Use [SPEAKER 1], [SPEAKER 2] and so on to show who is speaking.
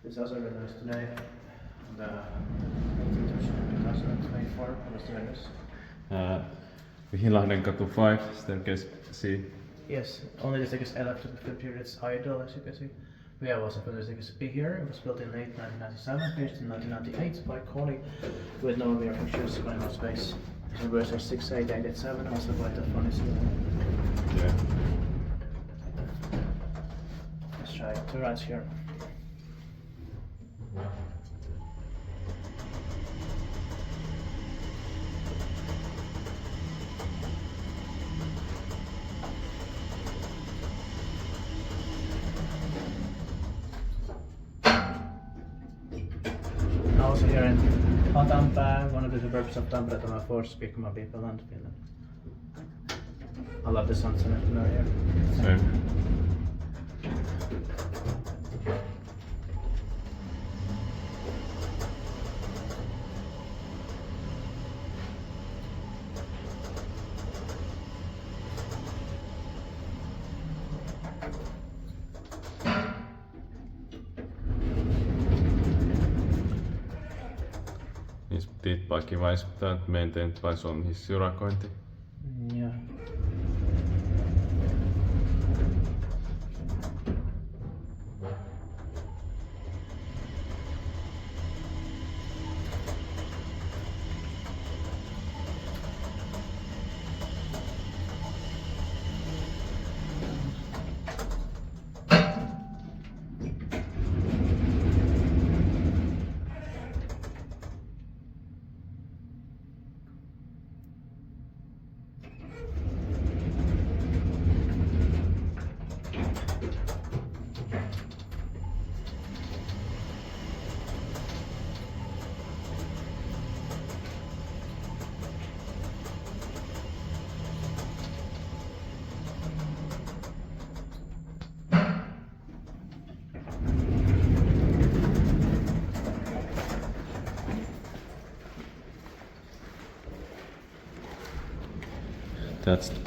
[SPEAKER 1] This also released today, the 18th of 2024, was the latest.
[SPEAKER 2] Vihilahdenkatu 5, staircase C.
[SPEAKER 1] Yes, only the staircase L after the period is idle, as you can see. We have also put the staircase B here. It was built in late 1997, finished in 1998 by Kone with Norway Elevators, Kone MonoSpace. So version 68887, also quite a funny ceiling.
[SPEAKER 2] Yeah.
[SPEAKER 1] Let's try two rides here. Also here in Hatanpää, one of the suburbs of Tampere, to my force speak my people and Finland. I love the sunset afternoon here.
[SPEAKER 2] Same. Niin Speedbike väistyttää, että maintained vai se on hissiurakointi.
[SPEAKER 1] Yeah.
[SPEAKER 2] That's the